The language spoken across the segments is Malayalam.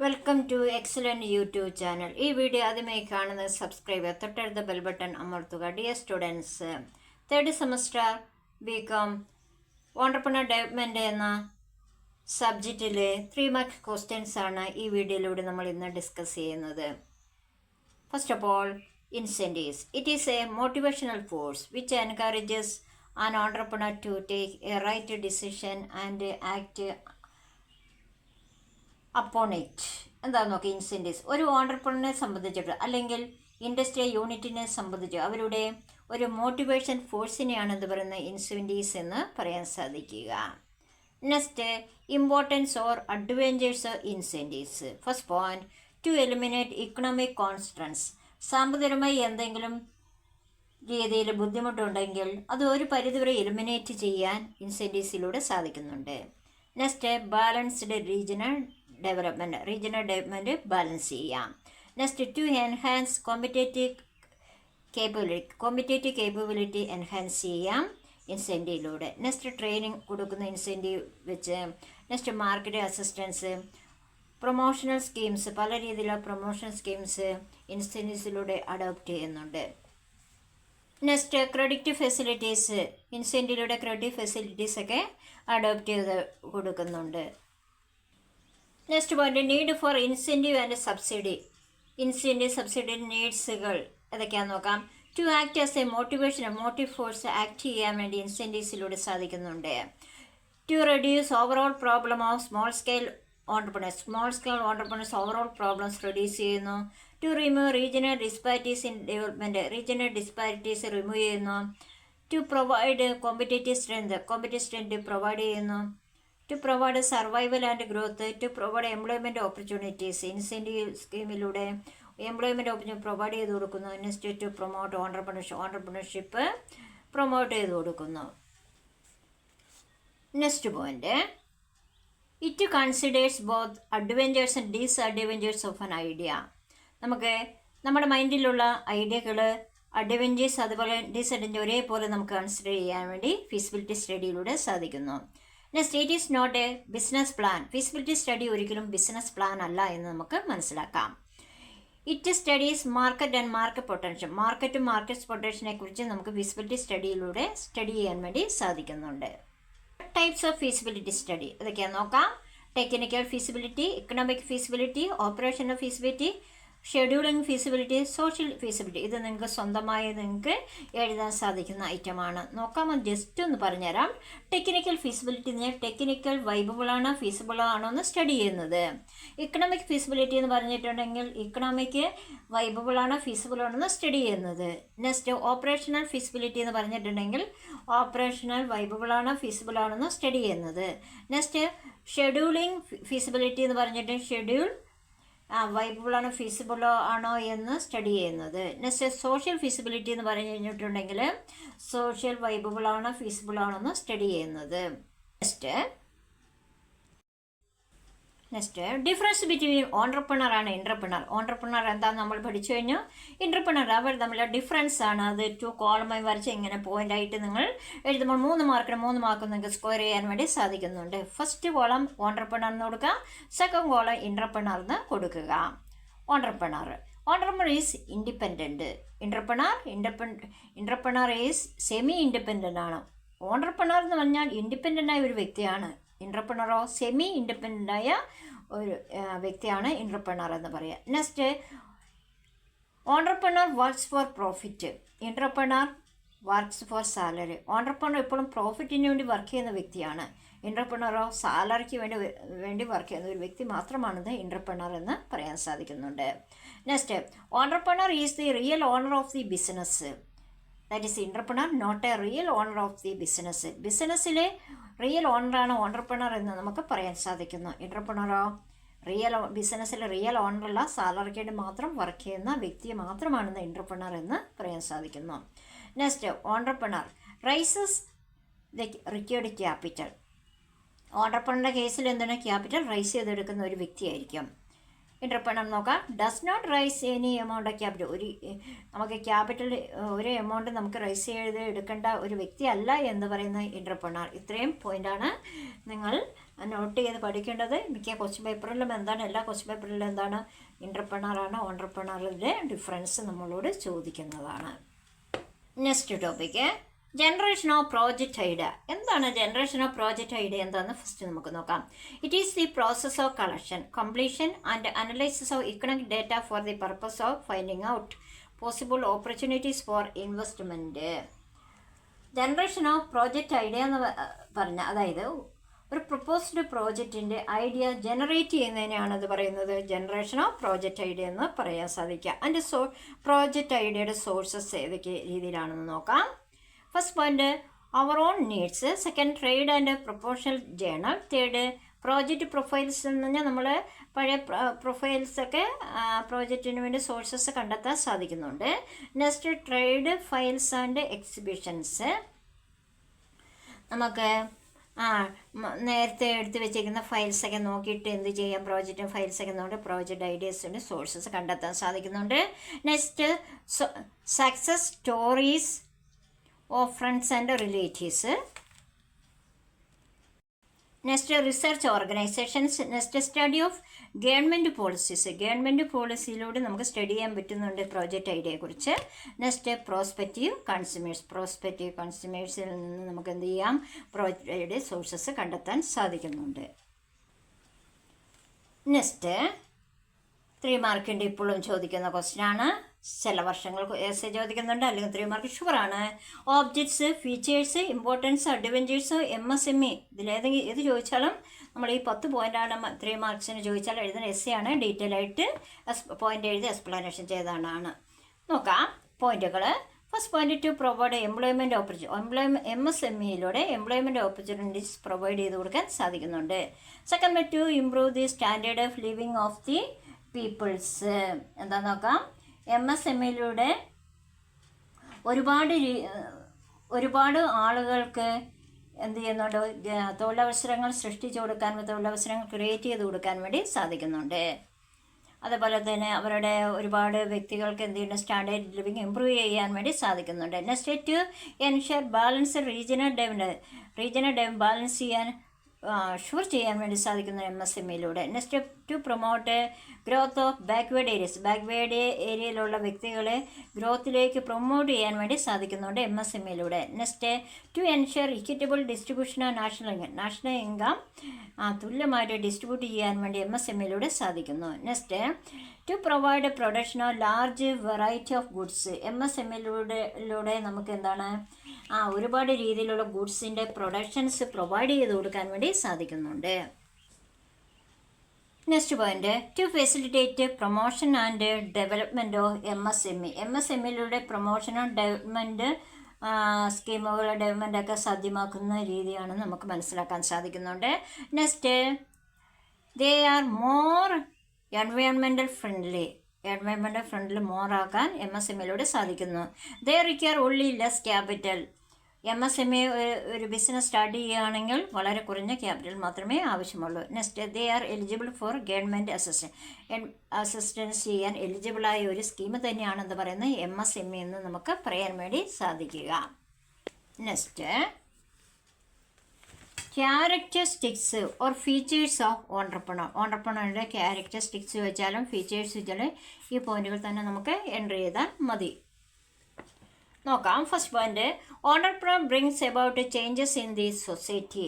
Welcome to excellent YouTube channel. ഈ വീഡിയോ ആദ്യമായി കാണുന്നത് സബ്സ്ക്രൈബ് തൊട്ടടുത്ത ബെൽ ബട്ടൺ അമർത്തുക. Dear students, third semester BCom entrepreneur development എന്ന സബ്ജക്റ്റിലെ 3 മാർക്ക് ക്വസ്റ്റ്യൻസ് ആണ് ഈ വീഡിയോയിലൂടെ നമ്മൾ ഇന്ന് ഡിസ്കസ് ചെയ്യുന്നത്. First of all, incentives. It is a motivational force which encourages an entrepreneur to take a right decision and act upon it. എന്താണെന്ന് നോക്കി. ഇൻസെൻറ്റീവ്സ് ഒരു ഓൺട്രപ്രണറിനെ സംബന്ധിച്ചിട്ട് അല്ലെങ്കിൽ ഇൻഡസ്ട്രിയൽ യൂണിറ്റിനെ സംബന്ധിച്ച് അവരുടെ ഒരു മോട്ടിവേഷൻ ഫോഴ്സിനെയാണ് എന്ത് പറയുന്നത്, ഇൻസെൻറ്റീവ്സ് എന്ന് പറയാൻ സാധിക്കുക. Next, importance or advantages of incentives. First point, to eliminate economic constraints. സാമ്പത്തികമായി എന്തെങ്കിലും രീതിയിൽ ബുദ്ധിമുട്ടുണ്ടെങ്കിൽ അത് ഒരു പരിധിവരെ എലിമിനേറ്റ് ചെയ്യാൻ ഇൻസെൻറ്റീവ്സിലൂടെ സാധിക്കുന്നുണ്ട്. Next, balanced regional development balance ചെയ്യാം. Next, to enhance competitive capability enhance ചെയ്യാം ഇൻസെൻറ്റീവിലൂടെ. നെക്സ്റ്റ്, ട്രെയിനിങ് കൊടുക്കുന്ന ഇൻസെൻറ്റീവ് വെച്ച്. Next, market assistance, promotional schemes, പല രീതിയിലുള്ള പ്രൊമോഷണൽ സ്കീംസ് ഇൻസെൻറ്റീവ്സിലൂടെ അഡോപ്റ്റ് ചെയ്യുന്നുണ്ട്. നെക്സ്റ്റ്, ക്രെഡിറ്റ് ഫെസിലിറ്റീസ്, ഇൻസെൻറ്റീവിലൂടെ ക്രെഡിറ്റ് ഫെസിലിറ്റീസൊക്കെ അഡോപ്റ്റ് ചെയ്ത് കൊടുക്കുന്നുണ്ട്. Next point, need for incentive and subsidy. Incentive subsidy നീഡ്സുകൾ ഏതൊക്കെയാണെന്ന് നോക്കാം. To act as a motive force act ചെയ്യാൻ വേണ്ടി ഇൻസെൻറ്റീവ്സിലൂടെ സാധിക്കുന്നുണ്ട്. To reduce overall problem of small scale entrepreneurs overall problems reduce ചെയ്യുന്നു. To remove regional disparities in development, regional disparities remove ചെയ്യുന്നു. To provide competitive strength provide ചെയ്യുന്നു. To provide survival and growth. To provide employment opportunities, incentive സ്കീമിലൂടെ എംപ്ലോയ്മെൻറ്റ് ഓപ്പർച്യൂണിറ്റി പ്രൊവൈഡ് ചെയ്ത് കൊടുക്കുന്നു. Next, to promote entrepreneurship promote ചെയ്ത് കൊടുക്കുന്നു. Next point, it considers both advantages and disadvantages of an idea. നമുക്ക് നമ്മുടെ മൈൻഡിലുള്ള ഐഡിയകൾ അഡ്വഞ്ചേഴ്സ് അതുപോലെ ഡിസ്അഡ്വഞ്ചേഴ്സ് ഒരേപോലെ നമുക്ക് കൺസിഡർ ചെയ്യാൻ വേണ്ടി ഫീസിബിലിറ്റി സ്റ്റഡിയിലൂടെ സാധിക്കുന്നു. Next, it is not a business plan. Feasibility study ഒരിക്കലും ബിസിനസ് പ്ലാൻ അല്ല എന്ന് നമുക്ക് മനസ്സിലാക്കാം. It studies market and market potential. Market പൊട്ടൻഷ്യലിനെ കുറിച്ച് നമുക്ക് ഫീസിബിലിറ്റി സ്റ്റഡിയിലൂടെ സ്റ്റഡി ചെയ്യാൻ വേണ്ടി സാധിക്കുന്നുണ്ട്. ടൈപ്സ് ഓഫ് ഫീസിബിലിറ്റി സ്റ്റഡി ഇതൊക്കെയാണ് നോക്കാം. Technical feasibility, economic feasibility, operational feasibility, scheduling feasibility, social feasibility. ഇത് നിങ്ങൾക്ക് സ്വന്തമായി എഴുതാൻ സാധിക്കുന്ന ഐറ്റമാണ്. നോക്കാമോ, ജസ്റ്റ് ഒന്ന് പറഞ്ഞുതരാം. ടെക്നിക്കൽ ഫീസിബിലിറ്റി എന്ന് പറഞ്ഞാൽ ടെക്നിക്കൽ വൈബിളാണോ ഫീസിബിളാണോ എന്ന് സ്റ്റഡി ചെയ്യുന്നത്. ഇക്കണോമിക് ഫീസിബിലിറ്റി എന്ന് പറഞ്ഞിട്ടുണ്ടെങ്കിൽ ഇക്കണോമിക് വൈബിളാണോ ഫീസിബിളാണോ എന്ന് സ്റ്റഡി ചെയ്യുന്നത്. നെക്സ്റ്റ്, ഓപ്പറേഷണൽ ഫീസിബിലിറ്റി എന്ന് പറഞ്ഞിട്ടുണ്ടെങ്കിൽ ഓപ്പറേഷണൽ വൈബിളാണോ ഫീസിബിളാണോ എന്ന് സ്റ്റഡി ചെയ്യുന്നത്. നെക്സ്റ്റ്, ഷെഡ്യൂളിംഗ് ഫീസിബിലിറ്റി എന്ന് പറഞ്ഞിട്ട് ഷെഡ്യൂൾ വൈബിളാണോ ഫീസിബിളോ ആണോ എന്ന് സ്റ്റഡി ചെയ്യുന്നത്. നെക്സ്റ്റ്, സോഷ്യൽ ഫീസിബിലിറ്റി എന്ന് പറഞ്ഞു കഴിഞ്ഞിട്ടുണ്ടെങ്കിൽ സോഷ്യൽ വൈബിളാണോ ഫീസിബിളാണോ എന്ന് സ്റ്റഡി ചെയ്യുന്നത്. നെക്സ്റ്റ് ഡിഫറൻസ് ബിറ്റ്വീൻ ഓൺട്രപ്രണർ ആണ് എൻട്രപ്രണർ. ഓൺട്രപ്രണർ എന്താണെന്ന് നമ്മൾ പഠിച്ചു കഴിഞ്ഞു. എൻട്രപ്രണർ അവർ തമ്മിലുള്ള ഡിഫറൻസ് ആണ്. അത് 2 കോളമായി വരച്ച് ഇങ്ങനെ പോയിന്റ് ആയിട്ട് നിങ്ങൾ എഴുതുമ്പോൾ 3 മാർക്ക് നിങ്ങൾക്ക് സ്കോർ ചെയ്യാൻ വേണ്ടി സാധിക്കുന്നുണ്ട്. ഫസ്റ്റ് കോളം ഓൺട്രപ്രണർ എന്ന് കൊടുക്കുക, സെക്കൻഡ് കോളം എൻട്രപ്രണർ എന്ന് കൊടുക്കുക. Entrepreneur is independent. Intrapreneur is semi independent ആണ്. ഓൺട്രപ്രണർ എന്ന് പറഞ്ഞാൽ ഇൻഡിപെൻഡൻ്റ് ആയ ഒരു വ്യക്തിയാണ്. എൻട്രപ്രണറോ സെമി ഇൻഡിപെൻഡൻ്റ് ആയ ഒരു വ്യക്തിയാണ് എൻട്രപ്രണർ എന്ന് പറയുക. Next, entrepreneur works for profit. Intrapreneur works for salary. Entrepreneur എപ്പോഴും പ്രോഫിറ്റിന് വേണ്ടി വർക്ക് ചെയ്യുന്ന വ്യക്തിയാണ്. എൻട്രപ്രണറോ സാലറിക്ക് വേണ്ടി വർക്ക് ചെയ്യുന്ന ഒരു വ്യക്തി മാത്രമാണിത് എൻട്രപ്രണർ എന്ന് പറയാൻ സാധിക്കുന്നുണ്ട്. Next, entrepreneur is the real owner of the business. That is intrapreneur not a real owner of the business. ബിസിനസ്സിലെ റിയൽ ഓണറാണ് ഓൺട്രപ്രണർ എന്ന് നമുക്ക് പറയാൻ സാധിക്കുന്നു. എൻട്രപ്രണറോ ബിസിനസ്സിലെ റിയൽ ഓണറല്ല, സാലറിക്ക് വേണ്ടി മാത്രം വർക്ക് ചെയ്യുന്ന വ്യക്തി മാത്രമാണെന്ന് എൻട്രപ്രണർ എന്ന് പറയാൻ സാധിക്കുന്നു. Next, entrepreneur raises the required capital. ഓൺട്രപ്രണറുടെ കേസിൽ എന്താണ്, ക്യാപിറ്റൽ റൈസ് ചെയ്തെടുക്കുന്ന ഒരു വ്യക്തിയായിരിക്കും. എൻട്രപ്രണർ നോക്കാം, does not raise any amount of capital. നമുക്ക് ക്യാപിറ്റൽ ഒരു എമൗണ്ട് നമുക്ക് റൈസ് ചെയ്ത് എടുക്കേണ്ട ഒരു വ്യക്തിയല്ല എന്ന് പറയുന്ന എൻട്രപ്രണർ. ഇത്രയും പോയിൻ്റാണ് നിങ്ങൾ നോട്ട് ചെയ്ത് പഠിക്കേണ്ടത് മിക്ക ക്വസ്റ്റ്യൻ പേപ്പറിലും എന്താണ്, എല്ലാ ക്വസ്റ്റ്യൻ പേപ്പറിലും എന്താണ്, എൻ്റർപ്രണറാണ് ഓൺട്രപ്രണറിൻ്റെ ഡിഫറൻസ് നമ്മളോട് ചോദിക്കുന്നതാണ്. Next topic generation of project idea. എന്താണ് ജനറേഷൻ ഓഫ് പ്രോജക്റ്റ് ഐഡിയ എന്താണെന്ന് ഫസ്റ്റ് നമുക്ക് നോക്കാം. It is the process of collection, completion and analysis of economic data for the purpose of finding out possible opportunities for investment. Generation of project idea എന്ന് പറഞ്ഞാൽ അതായത് ഒരു പ്രൊപ്പോസ്ഡ് പ്രോജക്റ്റിൻ്റെ ഐഡിയ ജനറേറ്റ് ചെയ്യുന്നതിനെയാണ് അത് പറയുന്നത് ജനറേഷൻ ഓഫ് പ്രോജക്റ്റ് ഐഡിയ എന്ന് പറയാൻ സാധിക്കുക. അതിൻ്റെ പ്രോജക്റ്റ് ഐഡിയയുടെ സോഴ്സസ് ഏതൊക്കെ രീതിയിലാണെന്ന് നോക്കാം. First point our own needs, second trade and professional journal, third project profiles എന്ന് പറഞ്ഞാൽ നമ്മൾ പഴയ പ്രൊഫൈൽസൊക്കെ പ്രോജക്റ്റിന് വേണ്ടി സോഴ്സസ് കണ്ടെത്താൻ സാധിക്കുന്നുണ്ട്. Next trade files and exhibitions, നമുക്ക് നേരത്തെ എടുത്ത് വെച്ചിരിക്കുന്ന ഫയൽസൊക്കെ നോക്കിയിട്ട് എന്ത് ചെയ്യാം, പ്രോജക്റ്റ് ഫയൽസൊക്കെ നോക്കി പ്രോജക്റ്റ് ഐഡിയാസിൻ്റെ സോഴ്സസ് കണ്ടെത്താൻ സാധിക്കുന്നുണ്ട്. Next success stories of friends and relatives. Next research organisations. Next study of government policies, government പോളിസിയിലൂടെ നമുക്ക് സ്റ്റഡി ചെയ്യാൻ പറ്റുന്നുണ്ട് പ്രോജക്റ്റ് ഐഡിയയെക്കുറിച്ച്. നെക്സ്റ്റ് പ്രോസ്പെക്റ്റീവ് കൺസ്യൂമേഴ്സ്, പ്രോസ്പെക്റ്റീവ് കൺസ്യൂമേഴ്സിൽ നിന്ന് നമുക്ക് എന്ത് ചെയ്യാം, പ്രോജക്റ്റ് ഐഡിയ സോഴ്സസ് കണ്ടെത്താൻ സാധിക്കുന്നുണ്ട്. നെക്സ്റ്റ് 3 മാർക്കിൻ്റെ ഇപ്പോഴും ചോദിക്കുന്ന ക്വസ്റ്റ്യനാണ്. ചില വർഷങ്ങൾ എസ് ചോദിക്കുന്നുണ്ട്, അല്ലെങ്കിൽ 3 മാർക്ക് ഷുവറാണ്. Objects, features, importance, adventures, MSME ഇതിലേതെങ്കിലും ഏത് ചോദിച്ചാലും നമ്മൾ ഈ 10 പോയിൻ്റാണ് 3 മാർക്സിന് ചോദിച്ചാൽ എഴുതുന്ന എസ് ആണ്. ഡീറ്റെയിൽ ആയിട്ട് പോയിൻ്റ് എഴുതി എക്സ്പ്ലനേഷൻ ചെയ്താണ്. നോക്കാം പോയിന്റുകൾ. First point to provide employment opportunity, MSMEയിലൂടെ എംപ്ലോയ്മെൻറ്റ് ഓപ്പർച്യൂണിറ്റീസ് പ്രൊവൈഡ് ചെയ്ത് കൊടുക്കാൻ സാധിക്കുന്നുണ്ട്. Second to improve the standard of living of the peoples. എന്താ നോക്കാം, MSMEയിലൂടെ ഒരുപാട് ആളുകൾക്ക് എന്ത് ചെയ്യുന്നുണ്ട്, തൊഴിലവസരങ്ങൾ സൃഷ്ടിച്ചു കൊടുക്കാൻ, തൊഴിലവസരങ്ങൾ ക്രിയേറ്റ് ചെയ്ത് കൊടുക്കാൻ വേണ്ടി സാധിക്കുന്നുണ്ട്. അതുപോലെ തന്നെ അവരുടെ ഒരുപാട് വ്യക്തികൾക്ക് എന്ത് ചെയ്യുന്നു, സ്റ്റാൻഡേർഡ് ലിവിങ് ഇമ്പ്രൂവ് ചെയ്യാൻ വേണ്ടി സാധിക്കുന്നുണ്ട്. Next to ensure balance regional development balance ചെയ്യാൻ ഷുവർ ചെയ്യാൻ വേണ്ടി സാധിക്കുന്നു MSMEയിലൂടെ. Next to promote growth of backward ഏരിയയിലുള്ള വ്യക്തികളെ ഗ്രോത്തിലേക്ക് പ്രൊമോട്ട് ചെയ്യാൻ വേണ്ടി സാധിക്കുന്നുണ്ട് MSMEയിലൂടെ. Next to ensure equitable distribution of national income തുല്യമായിട്ട് ഡിസ്ട്രിബ്യൂട്ട് ചെയ്യാൻ വേണ്ടി MSMEയിലൂടെ സാധിക്കുന്നു. Next to provide production of large variety of goods. MSMEയിലൂടെ നമുക്ക് എന്താണ്, ഒരുപാട് രീതിയിലുള്ള ഗുഡ്സിൻ്റെ പ്രൊഡക്ഷൻസ് പ്രൊവൈഡ് ചെയ്ത് കൊടുക്കാൻ വേണ്ടി സാധിക്കുന്നുണ്ട്. Next point to facilitate promotion and development of MSMEയിലൂടെ പ്രൊമോഷനും ഡെവലപ്മെൻറ്റ് സ്കീമുകൾ ഡെവലപ്മെൻറ്റൊക്കെ സാധ്യമാക്കുന്ന രീതിയാണ് നമുക്ക് മനസ്സിലാക്കാൻ സാധിക്കുന്നുണ്ട്. Next they are more environmental friendly മോറാക്കാൻ MSMEയിലൂടെ സാധിക്കുന്നു. They require only less capital. MSME ഒരു ബിസിനസ് സ്റ്റാർട്ട് ചെയ്യുകയാണെങ്കിൽ വളരെ കുറഞ്ഞ ക്യാപിറ്റൽ മാത്രമേ ആവശ്യമുള്ളൂ. Next they are eligible for government assistance ചെയ്യാൻ എലിജിബിളായ ഒരു സ്കീം തന്നെയാണെന്ന് പറയുന്നത് MSME എന്ന് നമുക്ക് പറയാൻ വേണ്ടി സാധിക്കുക. Next characteristics or features of ഓൺട്രപ്രണറിൻ്റെ ക്യാരക്ടറിസ്റ്റിക്സ് വെച്ചാലും ഫീച്ചേഴ്സ് വെച്ചാലും ഈ പോയിന്റുകൾ തന്നെ നമുക്ക് എൻട്രി ചെയ്താൽ മതി. നോക്കാം. First point entrepreneur brings about changes in the society.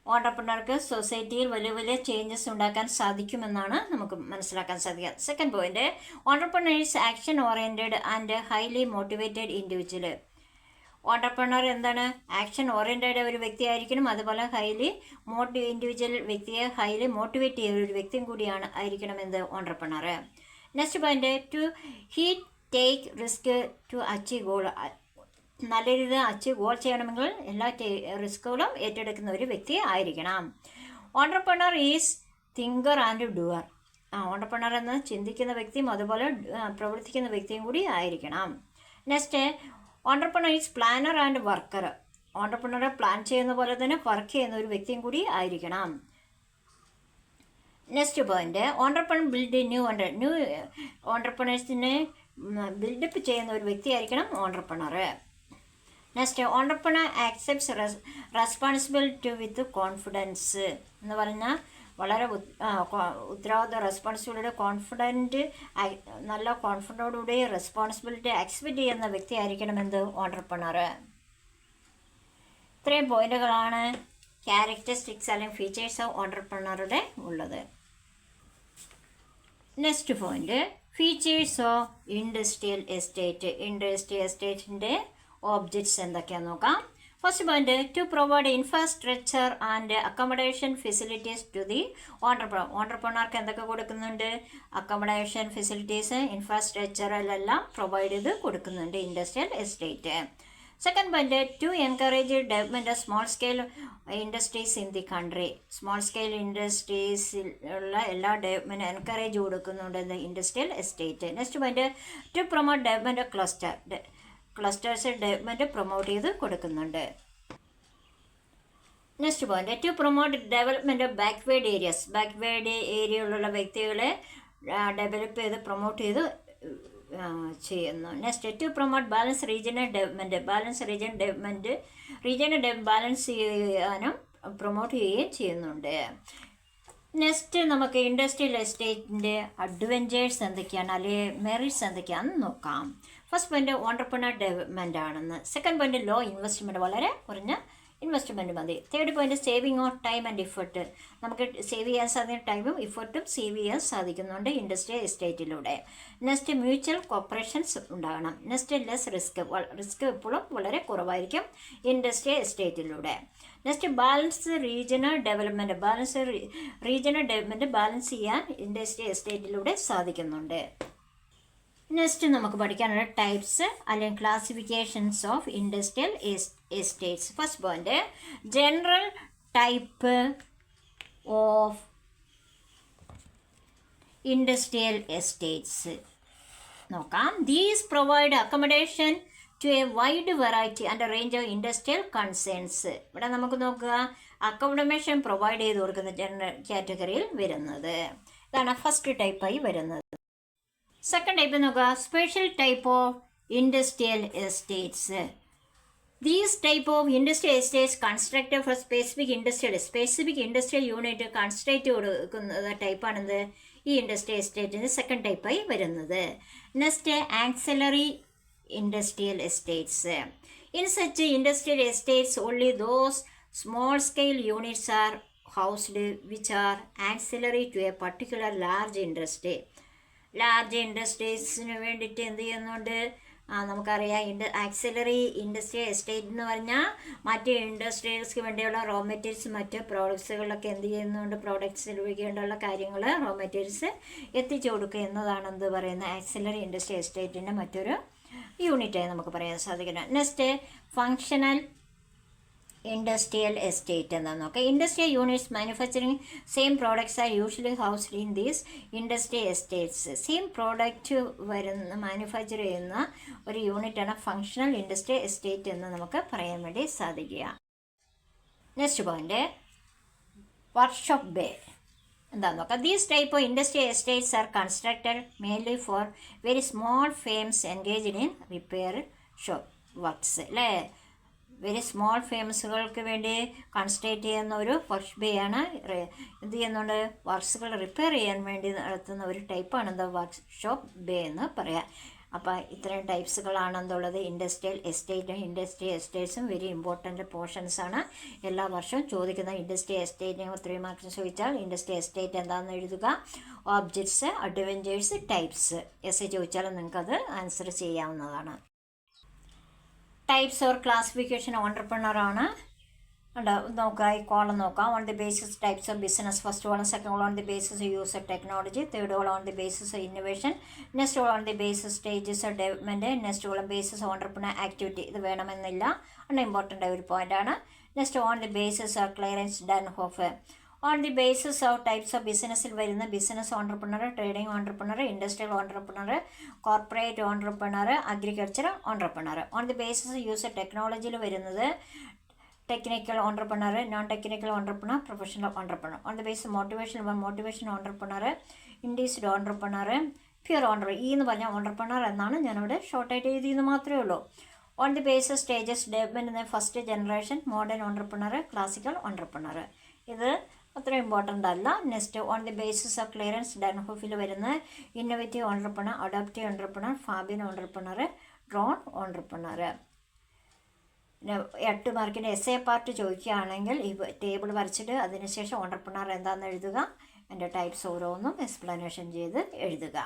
ഓൺട്രപ്രണർക്ക് സൊസൈറ്റിയിൽ വലിയ വലിയ ചേഞ്ചസ് ഉണ്ടാക്കാൻ സാധിക്കുമെന്നാണ് നമുക്ക് മനസ്സിലാക്കാൻ സാധിക്കുക. Second point entrepreneurs action oriented and highly motivated individual. Entrepreneur എന്താണ്, ആക്ഷൻ ഓറിയൻറ്റഡ് ഒരു വ്യക്തിയായിരിക്കണം, അതുപോലെ ഇൻഡിവിജ്വൽ വ്യക്തിയെ ഹൈലി മോട്ടിവേറ്റ് ചെയ്യുന്ന ഒരു വ്യക്തിയും കൂടിയാണ് ആയിരിക്കണമെന്ന് entrepreneur. Next point to take risk to achieve goal. നല്ല രീതിയിൽ ഗോൾ ചെയ്യണമെങ്കിൽ എല്ലാ റിസ്കുകളും ഏറ്റെടുക്കുന്ന ഒരു വ്യക്തി ആയിരിക്കണം. Entrepreneur is thinker and doer. Entrepreneur എന്ന് ചിന്തിക്കുന്ന വ്യക്തിയും അതുപോലെ പ്രവർത്തിക്കുന്ന വ്യക്തിയും കൂടി ആയിരിക്കണം. Next entrepreneur is planner and worker. ഓൺട്രപ്രണറെ പ്ലാൻ ചെയ്യുന്ന പോലെ തന്നെ വർക്ക് ചെയ്യുന്ന ഒരു വ്യക്തിയും കൂടി ആയിരിക്കണം. Next point entrepreneur build new ഓൺട്രപ്രണേഴ്സിനെ ബിൽഡപ്പ് ചെയ്യുന്ന ഒരു വ്യക്തിയായിരിക്കണം entrepreneur. Next entrepreneur accepts responsibility with confidence എന്ന് പറഞ്ഞാൽ വളരെ ഉത്തരവാദിത്വ റെസ്പോൺസിബിലിറ്റി കോൺഫിഡൻറ്റ് നല്ല കോൺഫിഡൻറ്റോടുകൂടി റെസ്പോൺസിബിലിറ്റി ആക്സെപ്റ്റ് ചെയ്യുന്ന വ്യക്തി ആയിരിക്കണം എന്ത് ഓണ്ടർപ്രണർ. ഇത്രയും പോയിന്റുകളാണ് ക്യാരക്ടറിസ്റ്റിക്സ് അല്ലെങ്കിൽ ഫീച്ചേഴ്സ് ഓഫ് ഓണ്ടർപ്രണറുടെ ഉള്ളത്. Next point features of industrial estate. Industrial എസ്റ്റേറ്റിൻ്റെ ഓബ്ജക്ട്സ് എന്തൊക്കെയാണെന്ന് നോക്കാം. First point to provide infrastructure and accommodation facilities to the entrepreneur. ഓണ്ടർപ്രണർക്ക് എന്തൊക്കെ കൊടുക്കുന്നുണ്ട്? അക്കോമഡേഷൻ ഫെസിലിറ്റീസ് ഇൻഫ്രാസ്ട്രക്ചറിലെല്ലാം പ്രൊവൈഡ് ചെയ്ത് കൊടുക്കുന്നുണ്ട് industrial estate. Second point to encourage development of small scale industries in the country. Small scale ഇൻഡസ്ട്രീസിലുള്ള എല്ലാ ഡെവലപ്മെൻറ്റ് എൻകറേജ് കൊടുക്കുന്നുണ്ട് industrial estate. Next point to promote development of clusters development promote ചെയ്ത് കൊടുക്കുന്നുണ്ട്. Next point to promote development of backward areas. Backward ഏരിയയിലുള്ള വ്യക്തികളെ ഡെവലപ്പ് ചെയ്ത് പ്രൊമോട്ട് ചെയ്ത് ചെയ്യുന്നു. Next to promote balance regional development. Balance regional ബാലൻസ് ചെയ്യാനും പ്രൊമോട്ട് ചെയ്യുകയും ചെയ്യുന്നുണ്ട്. നെക്സ്റ്റ് നമുക്ക് ഇൻഡസ്ട്രിയൽ എസ്റ്റേറ്റിൻ്റെ അഡ്വഞ്ചേഴ്സ് എന്തൊക്കെയാണ് അല്ലെങ്കിൽ മെറിറ്റ്സ് എന്തൊക്കെയാണെന്ന് നോക്കാം. ഫസ്റ്റ് പോയിന്റ് ഓണ്ടർപ്രണർ ഡെവലപ്മെൻ്റ് ആണെന്ന്. സെക്കൻഡ് പോയിന്റ് ലോ ഇൻവെസ്റ്റ്മെൻറ്റ്, വളരെ കുറഞ്ഞ ഇൻവെസ്റ്റ്മെൻറ്റ് മതി. Third point saving of time and effort. നമുക്ക് സേവ് ചെയ്യാൻ സാധിക്കുന്ന ടൈമും ഇഫർട്ടും സേവ് ചെയ്യാൻ സാധിക്കുന്നുണ്ട് ഇൻഡസ്ട്രിയൽ എസ്റ്റേറ്റിലൂടെ. നെക്സ്റ്റ് മ്യൂച്വൽ കോപ്പറേഷൻസ് ഉണ്ടാകണം. നെക്സ്റ്റ് ലെസ് റിസ്ക് എപ്പോഴും വളരെ കുറവായിരിക്കും ഇൻഡസ്ട്രിയൽ എസ്റ്റേറ്റിലൂടെ. Next balance regional development. Balance ചെയ്യാൻ ഇൻഡസ്ട്രിയൽ എസ്റ്റേറ്റിലൂടെ സാധിക്കുന്നുണ്ട്. നെക്സ്റ്റ് നമുക്ക് പഠിക്കാനുള്ള ടൈപ്സ് അല്ലെങ്കിൽ classifications of industrial estates. First point general type of industrial estates നോക്കാം. These provide accommodation to a wide variety and range of industrial concerns. ഇവിടെ നമുക്ക് നോക്കുക, അക്കോമഡേഷൻ പ്രൊവൈഡ് ചെയ്ത് കൊടുക്കുന്ന ജനറൽ കാറ്റഗറിയിൽ വരുന്നത്. ഇതാണ് ഫസ്റ്റ് ടൈപ്പായി വരുന്നത്. സെക്കൻഡ് ടൈപ്പ് നോക്കുക, special type of industrial estates. These type of industrial estates constructed for specific industrial unit construct കൊടുക്കുന്ന ടൈപ്പാണെന്ത് ഈ ഇൻഡസ്ട്രിയൽ എസ്റ്റേറ്റിന് സെക്കൻഡ് ടൈപ്പായി വരുന്നത്. Next ancillary industrial estates. In such industrial estates only those small scale units are housed which are ancillary to a particular large industry. Large ഇൻഡസ്ട്രീസിന് വേണ്ടിയിട്ട് എന്ത് ചെയ്യുന്നുണ്ട്? നമുക്കറിയാം ആക്സിലറി ഇൻഡസ്ട്രിയൽ എസ്റ്റേറ്റ് എന്ന് പറഞ്ഞാൽ മറ്റ് ഇൻഡസ്ട്രീസിന് വേണ്ടിയുള്ള റോ മെറ്റീരിയൽസ് മറ്റ് പ്രോഡക്ട്സുകളൊക്കെ എന്ത് ചെയ്യുന്നുണ്ട്? പ്രോഡക്ട്സിൽ വേണ്ടിയുള്ള കാര്യങ്ങൾ റോ മെറ്റീരിയൽസ് എത്തിച്ചു കൊടുക്കുക എന്നതാണ് എന്ത് പറയുന്നത് ആക്സിലറി ഇൻഡസ്ട്രിയൽ എസ്റ്റേറ്റിൻ്റെ മറ്റൊരു യൂണിറ്റായി നമുക്ക് പറയാൻ സാധിക്കുന്നത്. നെക്സ്റ്റ് ഫങ്ഷണൽ ഇൻഡസ്ട്രിയൽ എസ്റ്റേറ്റ് എന്താണെന്ന് നോക്കാം. Industrial units manufacturing same products are usually housed in these industrial estates. Same product manufacture ചെയ്യുന്ന ഒരു യൂണിറ്റാണ് ഫങ്ഷണൽ ഇൻഡസ്ട്രിയൽ എസ്റ്റേറ്റ് എന്ന് നമുക്ക് പറയാൻ വേണ്ടി സാധിക്കുക. നെക്സ്റ്റ് പോയിന്റ് വർക്ക്ഷോപ്പ് ബേ എന്താണെന്ന് നോക്കാം. These type of industrial estates R constructed mainly four very small firms engaged in repair shop works അല്ലേ. വെരി സ്മോൾ ഫേംസുകൾക്ക് വേണ്ടി കൺസ്ട്രക്റ്റ് ചെയ്യുന്ന ഒരു വർക്ക് ബേ ആണ്. എന്ത് ചെയ്യുന്നുണ്ട്? വർക്ക്സുകൾ റിപ്പയർ ചെയ്യാൻ വേണ്ടി നടത്തുന്ന ഒരു ടൈപ്പാണ് എന്താ വർക്ക്ഷോപ്പ് ബേ എന്ന് പറയാം. അപ്പോൾ ഇത്രയും ടൈപ്സുകളാണ് എന്തുള്ളത് ഇൻഡസ്ട്രിയൽ എസ്റ്റേറ്റ്സും വെരി ഇമ്പോർട്ടൻ്റ് പോർഷൻസാണ്. എല്ലാ വർഷവും ചോദിക്കുന്ന ഇൻഡസ്ട്രിയൽ എസ്റ്റേറ്റിനെ 3 മാർക്സ് ചോദിച്ചാൽ ഇൻഡസ്ട്രിയൽ എസ്റ്റേറ്റ് എന്താണെന്ന് എഴുതുക. ഓബ്ജക്ട്സ്, അഡ്വഞ്ചേഴ്സ്, ടൈപ്സ് ചോദിച്ചാലും നിങ്ങൾക്കത് ആൻസർ ചെയ്യാവുന്നതാണ്. ടൈപ്സ് ഓർ ക്ലാസിഫിക്കേഷൻ ഓണ്ടർപ്രണർ ആണ്. നോക്കാം, ഈ കോളം നോക്കാം. On the basis types of business. First column, second column on the basis use of technology, third column on the basis of innovation, next column on the basis stages of development, next column basis entrepreneur activity. ഇത് വേണമെന്നില്ല, ആണ് ഇമ്പോർട്ടൻ്റ് ആയ ഒരു പോയിൻ്റാണ്. Next on the basis of clearance done Hoff. On the basis of types of ബിസിനസ്സിൽ വരുന്ന business entrepreneur, trading entrepreneur, industrial entrepreneur, corporate entrepreneur, agriculture entrepreneur. On the basis use of ടെക്നോളജിയിൽ വരുന്നത് technical entrepreneur, non technical entrepreneur, professional entrepreneur. On the basis motivation entrepreneur, induced entrepreneur, pure ഓണ്ടർ. എന്ന് പറഞ്ഞാൽ ഓണ്ടർപ്രണർ എന്നാണ് ഞാനിവിടെ ഷോർട്ടായിട്ട് എഴുതിയെന്ന് മാത്രമേ ഉള്ളൂ. On the basis stages development എന്ന first generation modern entrepreneur, classical entrepreneur. ഇത് അത്ര ഇമ്പോർട്ടൻ്റ് അല്ല. Next on the basis of clearance ഡാൻഹോഫിൽ വരുന്ന innovative entrepreneur, adaptive entrepreneur, Fabian entrepreneur, drone entrepreneur. പിന്നെ 8 മാർക്കിൻ്റെ എസ് എ പാർട്ട് ചോദിക്കുകയാണെങ്കിൽ ഈ ടേബിൾ വരച്ചിട്ട് അതിനുശേഷം ഓൺട്രപ്രണർ എന്താണെന്ന് എഴുതുക, എൻ്റെ ടൈപ്സ് ഓരോന്നും എക്സ്പ്ലനേഷൻ ചെയ്ത് എഴുതുക.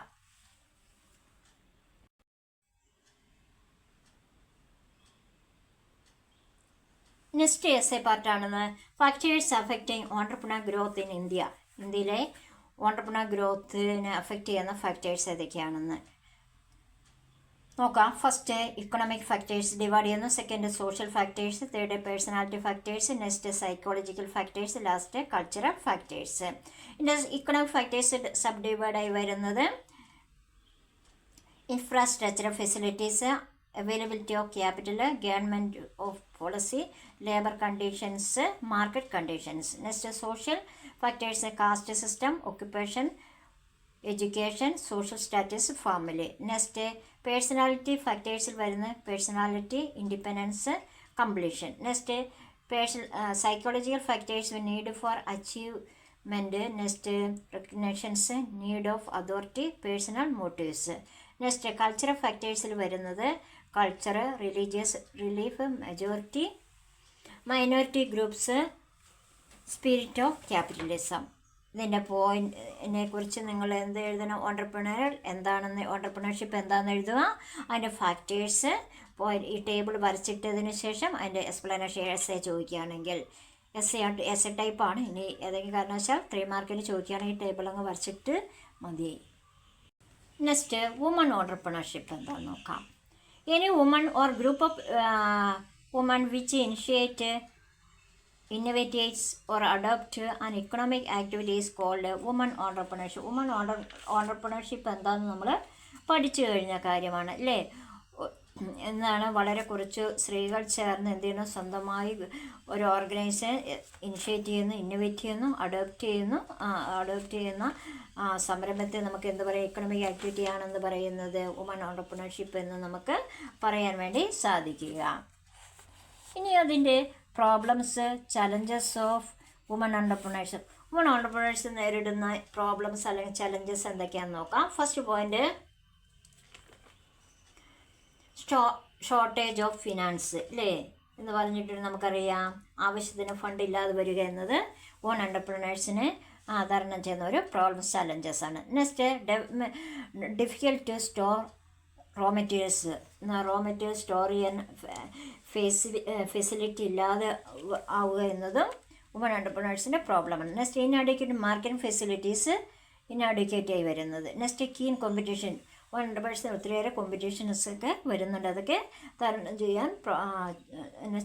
നെക്സ്റ്റ് എസ് എ പാർട്ടാണെന്ന് factors affecting entrepreneur growth in India. ഇന്ത്യയിലെ ഓൺട്രപ്രണർ ഗ്രോത്തിനെ അഫക്റ്റ് ചെയ്യുന്ന ഫാക്ടേഴ്സ് ഏതൊക്കെയാണെന്ന് നോക്കാം. ഫസ്റ്റ് ഇക്കണോമിക് ഫാക്ടേഴ്സ് ഡിവൈഡ് ചെയ്യുന്നു. Second social factors, third personality factors, next psychological factors, last cultural factors. ഇതിൻ്റെ ഇക്കണോമിക് ഫാക്ടേഴ്സ് സബ് ഡിവൈഡായി വരുന്നത് infrastructural facilities, availability of capital, government of policy, labour conditions, market conditions. Next social factors caste system, occupation, education, social status, family. Next personality ഫാക്ടേഴ്സിൽ വരുന്ന personality, independence, completion. Next psychological factors need for achievement, next recognitions, need of authority, personal motives. Next cultural ഫാക്ടേഴ്സിൽ വരുന്നത് culture, religious relief, majority, minority groups, spirit of capitalism. ഇതിൻ്റെ പോയിൻറ്റിനെ കുറിച്ച് നിങ്ങൾ എന്ത് എഴുതണം? ഓൺട്രപ്രണർ എന്താണെന്ന്, ഓൺട്രപ്രണർഷിപ്പ് എന്താണെന്ന് എഴുതുക. അതിൻ്റെ ഫാക്ടേഴ്സ് ഈ ടേബിൾ വരച്ചിട്ടതിന് ശേഷം അതിൻ്റെ എക്സ്പ്ലനേഷൻ എസ് എ ചോദിക്കുകയാണെങ്കിൽ എസ് എ ടൈപ്പാണ്. ഇനി ഏതെങ്കിലും കാരണവശാൽ 3 മാർക്കിന് ചോദിക്കുകയാണെങ്കിൽ ടേബിൾ അങ്ങ് വരച്ചിട്ട് മതി. നെക്സ്റ്റ് വുമൺ ഓൺട്രപ്രണർഷിപ്പ് എന്താണെന്ന് നോക്കാം. Any woman or group of woman which initiate innovatives or adopt and economic activities called woman entrepreneurship. Woman entrepreneurship എന്താണെന്ന് നമ്മൾ പഠിച്ചു കഴിഞ്ഞ കാര്യമാണ് അല്ലേ. എന്നാണ് വളരെ കുറച്ച് സ്ത്രീകൾ ചേർന്ന് എന്ത് ചെയ്യുന്നു, സ്വന്തമായി ഒരു ഓർഗനൈസേഷൻ ഇനിഷ്യേറ്റ് ചെയ്യുന്നു, ഇന്നോവേറ്റ് ചെയ്യുന്നു, അഡോപ്റ്റ് ചെയ്യുന്ന സംരംഭത്തെ നമുക്ക് എന്ത് പറയുക, ഇക്കണോമിക് ആക്ടിവിറ്റി ആണെന്ന് പറയുന്നത് വുമൺ ഓൺട്രപ്രണർഷിപ്പ് എന്ന് നമുക്ക് പറയാൻ വേണ്ടി സാധിക്കുക. ഇനി അതിൻ്റെ problems, challenges of woman entrepreneurs. Woman entrepreneurs നേരിടുന്ന പ്രോബ്ലംസ് അല്ലെങ്കിൽ ചലഞ്ചസ് എന്തൊക്കെയാണെന്ന് നോക്കാം. First point shortage of finance അല്ലേ എന്ന് പറഞ്ഞിട്ട് നമുക്കറിയാം. ആവശ്യത്തിന് ഫണ്ട് ഇല്ലാതെ വരിക എന്നത് വുമൺ ഓൺട്രപ്രണേഴ്സിനെ തരണം ചെയ്യുന്ന ഒരു പ്രോബ്ലംസ്, ചലഞ്ചസ് ആണ്. Next difficult to store raw materials. Raw material store ചെയ്യാൻ ഫെസിലിറ്റി ഇല്ലാതെ ആവുക എന്നതും വുമൺ ഓൺട്രപ്രണേഴ്സിൻ്റെ പ്രോബ്ലമാണ്. നെക്സ്റ്റ് ഇൻഅഡ്വക്കേറ്റ് മാർക്കറ്റിംഗ് ഫെസിലിറ്റീസ് ഇൻഅഡ്വക്കേറ്റായി വരുന്നത്. Next keen competition. വുമൺ ഓൺട്രപ്രണേഴ്സിന് ഒത്തിരിയേറെ കോമ്പറ്റീഷൻസൊക്കെ വരുന്നുണ്ട്. അതൊക്കെ തരണം ചെയ്യാൻ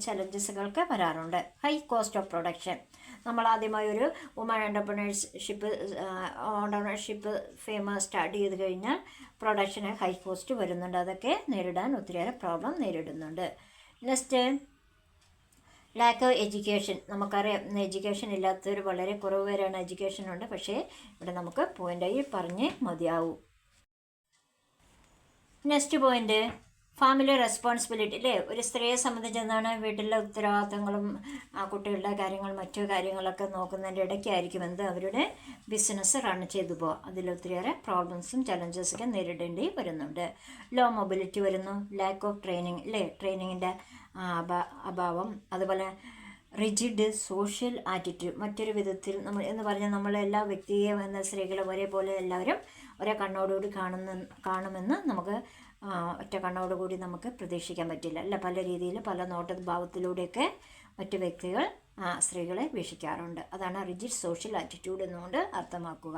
ചലഞ്ചസുകൾക്ക് വരാറുണ്ട്. High cost of production. നമ്മൾ ആദ്യമായി ഒരു വുമൺ ഓൺട്രപ്രണർഷിപ്പ് ഫേം സ്റ്റാർട്ട് ചെയ്ത് കഴിഞ്ഞാൽ പ്രൊഡക്ഷന് ഹൈ കോസ്റ്റ് വരുന്നുണ്ട്. അതൊക്കെ നേരിടാൻ ഒത്തിരിയേറെ പ്രോബ്ലം നേരിടുന്നുണ്ട്. Next lack of education. നമുക്കറിയാം എഡ്യൂക്കേഷൻ ഇല്ലാത്തവർ വളരെ കുറവ് പേരാണ്. എഡ്യൂക്കേഷൻ ഉണ്ട്, പക്ഷേ ഇവിടെ നമുക്ക് പോയിൻ്റായി പറഞ്ഞേ മതിയാവൂ. നെക്സ്റ്റ് പോയിന്റ് ഫാമിലി റെസ്പോൺസിബിലിറ്റി അല്ലേ. ഒരു സ്ത്രീയെ സംബന്ധിച്ച് എന്താണ്, വീട്ടിലെ ഉത്തരവാദിത്തങ്ങളും കുട്ടികളുടെ കാര്യങ്ങൾ മറ്റു കാര്യങ്ങളൊക്കെ നോക്കുന്നതിൻ്റെ ഇടയ്ക്കായിരിക്കും അവരുടെ ബിസിനസ് റൺ ചെയ്തു പോകുക. അതിലൊത്തിരിയേറെ പ്രോബ്ലംസും ചലഞ്ചസൊക്കെ നേരിടേണ്ടി വരുന്നുണ്ട്. ലോ മൊബിലിറ്റി വരുന്നു. ലാക്ക് ഓഫ് ട്രെയിനിങ് അല്ലേ, ട്രെയിനിങ്ങിൻ്റെ അഭാവം. അതുപോലെ റിജിഡ് സോഷ്യൽ ആറ്റിറ്റ്യൂഡ്. മറ്റൊരു വിധത്തിൽ നമ്മൾ എന്ന് പറഞ്ഞാൽ നമ്മളെല്ലാ വ്യക്തിയെയും എന്ന സ്ത്രീകളെ ഒരേപോലെ എല്ലാവരും ഒരേ കണ്ണോടുകൂടി കാണുമെന്ന് നമുക്ക് ഒറ്റ കണ്ണോടുകൂടി നമുക്ക് പ്രതീക്ഷിക്കാൻ പറ്റില്ല അല്ല. പല രീതിയിൽ പല ഭാവത്തിലൂടെയൊക്കെ മറ്റു വ്യക്തികൾ സ്ത്രീകളെ വീക്ഷിക്കാറുണ്ട്. അതാണ് റിജിഡ് സോഷ്യൽ ആറ്റിറ്റ്യൂഡ് എന്നുകൊണ്ട് അർത്ഥമാക്കുക.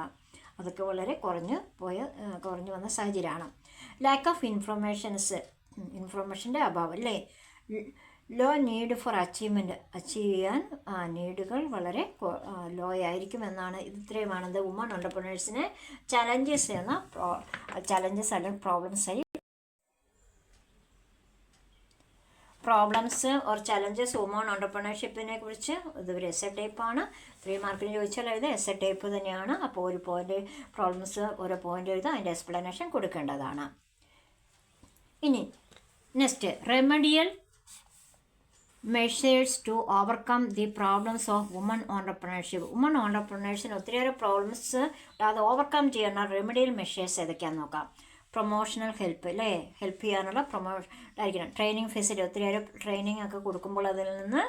അതൊക്കെ വളരെ കുറഞ്ഞു വന്ന സാഹചര്യമാണ്. ലാക്ക് ഓഫ് ഇൻഫർമേഷൻ്റെ അഭാവം അല്ലേ. Low need for achievement. Achieve ചെയ്യാൻ നീഡുകൾ വളരെ ലോ ആയിരിക്കും എന്നാണ്. ഇത്രയുമാണത് വുമൺ ഓൺട്രപ്രണേഴ്സിനെ ചലഞ്ചസ് അല്ലെങ്കിൽ പ്രോബ്ലംസ് ഓർ ചലഞ്ചസ് വുമൺ ഓൺട്രപ്രണർഷിപ്പിനെ കുറിച്ച്. ഇതൊരു എസ് എ ടൈപ്പാണ്. 3 മാർക്കിന് ചോദിച്ചാൽ എഴുതുക എസ് എ ടൈപ്പ് തന്നെയാണ്. അപ്പോൾ ഒരു പോയിൻ്റ് പ്രോബ്ലംസ് ഓരോ പോയിൻ്റ് എഴുതുക, അതിൻ്റെ എക്സ്പ്ലനേഷൻ കൊടുക്കേണ്ടതാണ്. ഇനി next remedial measures to overcome the problems of woman entrepreneurship. Woman ഓണ്ടർപ്രണേഴ്സിന് ഒത്തിരിയേറെ പ്രോബ്ലംസ് അത് ഓവർകം ചെയ്യുന്ന റെമഡിയൽ മെഷേഴ്സ് ഏതൊക്കെയാണെന്ന് നോക്കാം. പ്രൊമോഷണൽ ഹെൽപ്പ് അല്ലേ, ഹെൽപ്പ് ചെയ്യാനുള്ള ആയിരിക്കണം. ട്രെയിനിങ് ഫെസിലിറ്റി ഒത്തിരിയേറെ ട്രെയിനിങ് ഒക്കെ കൊടുക്കുമ്പോൾ അതിൽ നിന്ന്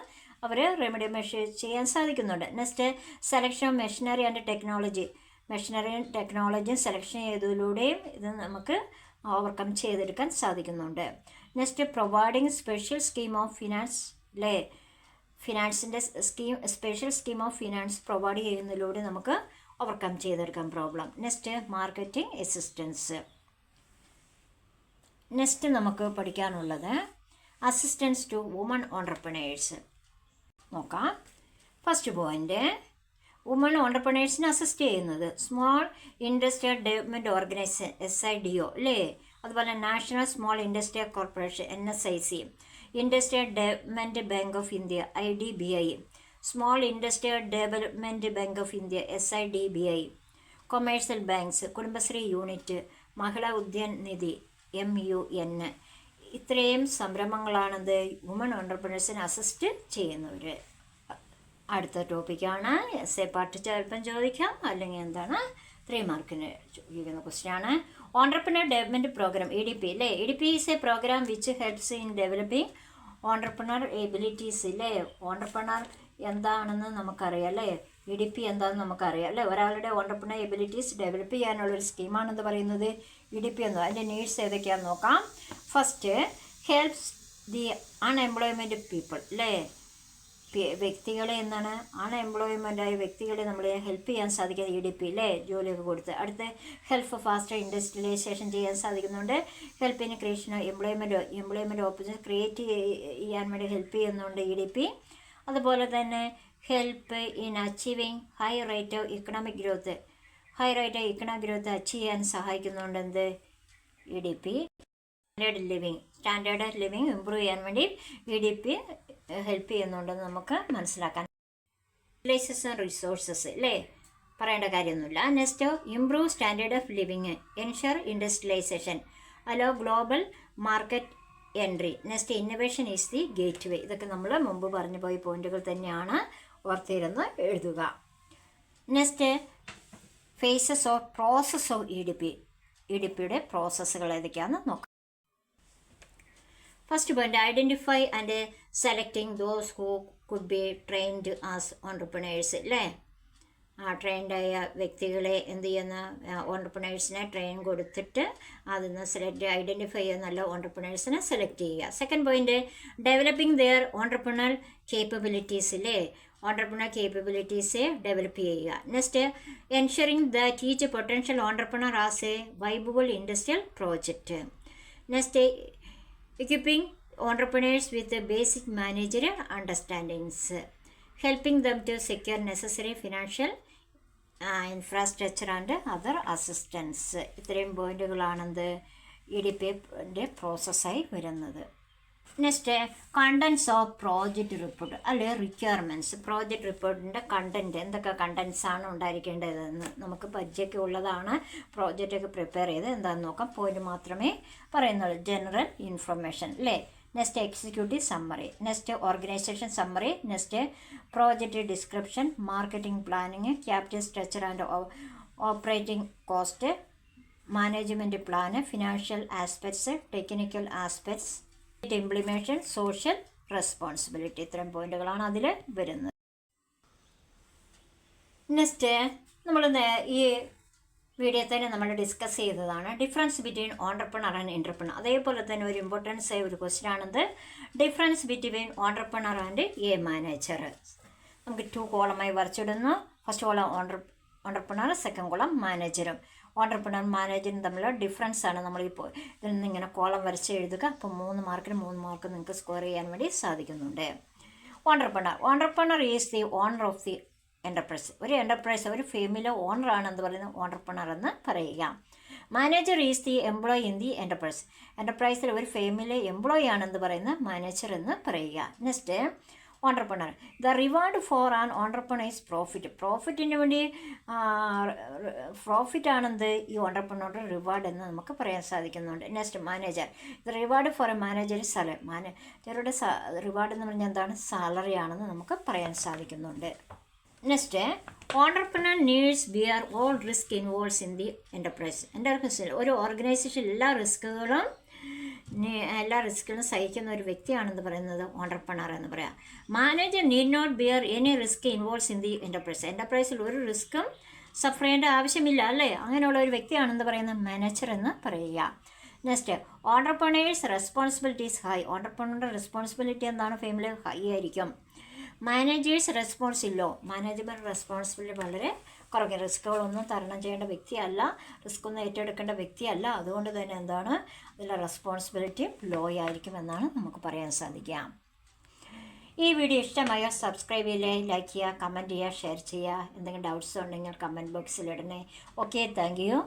അവർ റെമഡിയൽ മെഷേഴ്സ് ചെയ്യാൻ സാധിക്കുന്നുണ്ട്. Next selection of machinery and technology. മെഷീനറിയും ടെക്നോളജിയും സെലക്ഷൻ ചെയ്തതിലൂടെയും ഇത് നമുക്ക് ഓവർകം ചെയ്തെടുക്കാൻ സാധിക്കുന്നുണ്ട്. Next providing special scheme of finance അല്ലേ, ഫിനാൻസിൻ്റെ special scheme of finance provide ചെയ്യുന്നതിലൂടെ നമുക്ക് ഓവർകം ചെയ്തെടുക്കാം problem. Next marketing assistance. Next നമുക്ക് പഠിക്കാനുള്ളത് അസിസ്റ്റൻസ് ടു വുമൺ ഓണ്ടർപ്രണേഴ്സ് നോക്കാം. ഫസ്റ്റ് പോയിന്റ്, വുമൺ ഓണ്ടർപ്രണേഴ്സിനെ അസിസ്റ്റ് ചെയ്യുന്നത് small industrial development organisation SIDO അല്ലേ, അതുപോലെ national small industrial corporation NSIC, industrial development bank of India IDBI, small industrial development bank of India SIDBI, commercial banks, Kudumbashree unit, Mahila Udyan Nidhi MUN. ഇത്രയും സംരംഭങ്ങളാണത് വുമൺ ഓണ്ടർപ്രണേഴ്സിനെ അസിസ്റ്റ് ചെയ്യുന്നവർ. അടുത്ത ടോപ്പിക്കാണ് essay പാർട്ട് ചിലപ്പം ചോദിക്കാം, അല്ലെങ്കിൽ എന്താണ് 3 മാർക്കിന് ചോദിക്കുന്ന ക്വസ്റ്റ്യനാണ്. ഓണ്ടർപ്രണർ ഡെവലപ്മെൻറ്റ് പ്രോഗ്രാം EDP അല്ലേ. EDP is a programme which helps in developing entrepreneur abilities അല്ലേ. ഓണ്ടർപ്രണർ എന്താണെന്ന് നമുക്കറിയാം അല്ലേ, EDP എന്താണെന്ന് നമുക്കറിയാം അല്ലേ. ഒരാളുടെ ഓണ്ടർപ്രണർ എബിലിറ്റീസ് ഡെവലപ്പ് ചെയ്യാനുള്ളൊരു സ്കീമാണെന്ന് പറയുന്നത് EDP എന്ന്. അതിൻ്റെ നീഡ്സ് ഏതൊക്കെയാണെന്ന് നോക്കാം. First helps the unemployment people അല്ലേ, വ്യക്തികളെ എന്താണ് അൺഎംപ്ലോയ്മെൻ്റായ വ്യക്തികളെ നമ്മൾ ഹെൽപ്പ് ചെയ്യാൻ സാധിക്കുന്നത് EDP അല്ലേ, ജോലിയൊക്കെ കൊടുത്ത്. അടുത്ത് ഹെൽപ്പ് ഫാസ്റ്റർ ഇൻഡസ്ട്രിയലൈസേഷൻ ചെയ്യാൻ സാധിക്കുന്നുണ്ട്. Help in creation employment opportunity create ചെയ്യാൻ വേണ്ടി ഹെൽപ്പ് ചെയ്യുന്നുണ്ട് EDP. അതുപോലെ തന്നെ help in achieving high rate of economic growth achieve ചെയ്യാൻ സഹായിക്കുന്നുണ്ട് എന്ത് EDP. സ്റ്റാൻഡേർഡ് ലിവിങ് ഇമ്പ്രൂവ് ചെയ്യാൻ വേണ്ടി EDP ഹെൽപ്പ് ചെയ്യുന്നുണ്ടെന്ന് നമുക്ക് മനസ്സിലാക്കാൻ. റിസോഴ്സസ് അല്ലേ, പറയേണ്ട കാര്യമൊന്നുമില്ല. Next improve standard of living, ensure industrialisation, allow global market entry. Next innovation is the gateway. ഇതൊക്കെ നമ്മൾ മുമ്പ് പറഞ്ഞു പോയ പോയിന്റുകൾ തന്നെയാണ്, ഓർത്തിരുന്ന് എഴുതുക. Next phases of process of EDPയുടെ പ്രോസസ്സുകൾ ഏതൊക്കെയാണെന്ന് നോക്കാം. First point, identify and selecting those who could be trained as entrepreneurs അല്ലേ. ട്രെയിൻഡായ വ്യക്തികളെ എന്ത് ചെയ്യുന്ന ഓണ്ടർപ്രണേഴ്സിനെ ട്രെയിൻ കൊടുത്തിട്ട് അതിൽ നിന്ന് ഐഡൻറ്റിഫൈ ചെയ്യുന്ന നല്ല ഓണ്ടർപ്രണേഴ്സിനെ സെലക്ട് ചെയ്യുക. Second point, developing their entrepreneur capabilities അല്ലേ, ഓണ്ടർപ്രണർ കേപ്പബിലിറ്റീസെ ഡെവലപ്പ് ചെയ്യുക. Next ensuring that each potential entrepreneur as a viable industrial project. Next equipping entrepreneurs with the basic managerial understandings, helping them to secure necessary financial infrastructure and other assistance. ഇത്രയും പോയിന്റുകളാണെന്ത് EDPയുടെ പ്രോസസ്സായി വരുന്നത്. Next contents of project report അല്ലെ റിക്വയർമെൻറ്റ്സ്. പ്രോജക്റ്റ് റിപ്പോർട്ടിൻ്റെ കണ്ടൻറ്റ് എന്തൊക്കെ കണ്ടൻസാണ് ഉണ്ടായിരിക്കേണ്ടതെന്ന് നമുക്ക് പരിചയമൊക്കെ ഉള്ളതാണ്. പ്രോജക്റ്റൊക്കെ പ്രിപ്പയർ ചെയ്ത് എന്താണെന്ന് നോക്കാം. പോയിന്റ് മാത്രമേ പറയുന്നുള്ളൂ. ജനറൽ ഇൻഫർമേഷൻ അല്ലേ. Next executive summary, next organisation summary, next project description, marketing planning, capital structure and operating cost, management plan, financial aspects, technical aspects, implementation, social responsibility. ഇത്തരം പോയിന്റുകളാണ് അതിൽ വരുന്നത്. നെക്സ്റ്റ് നമ്മൾ ഈ വീഡിയോ തന്നെ നമ്മൾ ഡിസ്കസ് ചെയ്തതാണ് difference between entrepreneur and entrepreneur. അതേപോലെ തന്നെ ഒരു ഇമ്പോർട്ടൻസ് ആയ ഒരു ക്വസ്റ്റ്യൻ ആണത് difference between entrepreneur and a manager. നമുക്ക് 2 കോളമായി വരച്ചിടുന്നു. First column entrepreneur, second column മാനേജറും. ഓണ്ടർപ്രണർ മാനേജറും തമ്മിലുള്ള ഡിഫറൻസ് ആണ് നമ്മളിപ്പോൾ ഇതിൽ നിന്ന് ഇങ്ങനെ കോളം വരച്ച് എഴുതുക. അപ്പോൾ 3 മാർക്കിന് 3 മാർക്ക് നിങ്ങൾക്ക് സ്കോർ ചെയ്യാൻ വേണ്ടി സാധിക്കുന്നുണ്ട്. Entrepreneur is the owner of the enterprise. ഒരു എൻ്റർപ്രൈസ് ഒരു ഫേമിലെ ഓണറാണെന്ന് പറയുന്നത് ഓണ്ടർപ്രണർ എന്ന് പറയുക. Manager is the employee in the enterprise. എൻ്റർപ്രൈസിൽ ഒരു ഫേമിലെ എംപ്ലോയി ആണെന്ന് പറയുന്ന മാനേജർ എന്ന് പറയുക. Next entrepreneur. The reward for an entrepreneur is profit. പ്രോഫിറ്റിന് വേണ്ടി പ്രോഫിറ്റാണെന്ത് ഈ ഓണ്ടർപ്രണറുടെ റിവാർഡ് എന്ന് നമുക്ക് പറയാൻ സാധിക്കുന്നുണ്ട്. Next manager. The reward for a manager salary. മാനേജറുടെ റിവാർഡ് എന്ന് പറഞ്ഞാൽ എന്താണ്? സാലറി ആണെന്ന് നമുക്ക് പറയാൻ സാധിക്കുന്നുണ്ട്. Next, entrepreneur needs bear all risk involves in the enterprise. എൻ്റർപ്രൈസിൽ ഒരു ഓർഗനൈസേഷൻ എല്ലാ റിസ്കുകളും സഹിക്കുന്ന ഒരു വ്യക്തിയാണെന്ന് പറയുന്നത് ഓണ്ടർപ്രണർ എന്ന് പറയാം. Manager need not bear any risk involves in the enterprise. എൻ്റർപ്രൈസിൽ ഒരു റിസ്ക്കും സഫർ ചെയ്യേണ്ട ആവശ്യമില്ല അല്ലേ? അങ്ങനെയുള്ള ഒരു വ്യക്തിയാണെന്ന് പറയുന്നത് മാനേജർ എന്ന് പറയുക. Next, entrepreneurs responsibilities high. ഓണ്ടർപ്രണറുടെ റെസ്പോൺസിബിലിറ്റി എന്താണ്? ഫാമിലി ഹൈ ആയിരിക്കും. മാനേജേഴ്സ് റെസ്പോൺസില്ലോ. മാനേജ്മെൻറ്റ് റെസ്പോൺസിബിലിറ്റി വളരെ കുറയ്ക്കും. റിസ്കുകളൊന്നും തരണം ചെയ്യേണ്ട വ്യക്തിയല്ല, റിസ്ക് ഒന്നും ഏറ്റെടുക്കേണ്ട വ്യക്തിയല്ല. അതുകൊണ്ട് തന്നെ എന്താണ്? അതിലെ റെസ്പോൺസിബിലിറ്റി ലോ ആയിരിക്കും എന്നാണ് നമുക്ക് പറയാൻ സാധിക്കുക. ഈ വീഡിയോ ഇഷ്ടമായ സബ്സ്ക്രൈബ് ചെയ്യേ, ലൈക്ക് ചെയ്യുക, കമൻറ്റ് ചെയ്യുക, ഷെയർ ചെയ്യുക. എന്തെങ്കിലും ഡൗട്ട്സ് ഉണ്ടെങ്കിൽ കമൻറ്റ് ബോക്സിൽ ഇടണേ. Okay, thank U.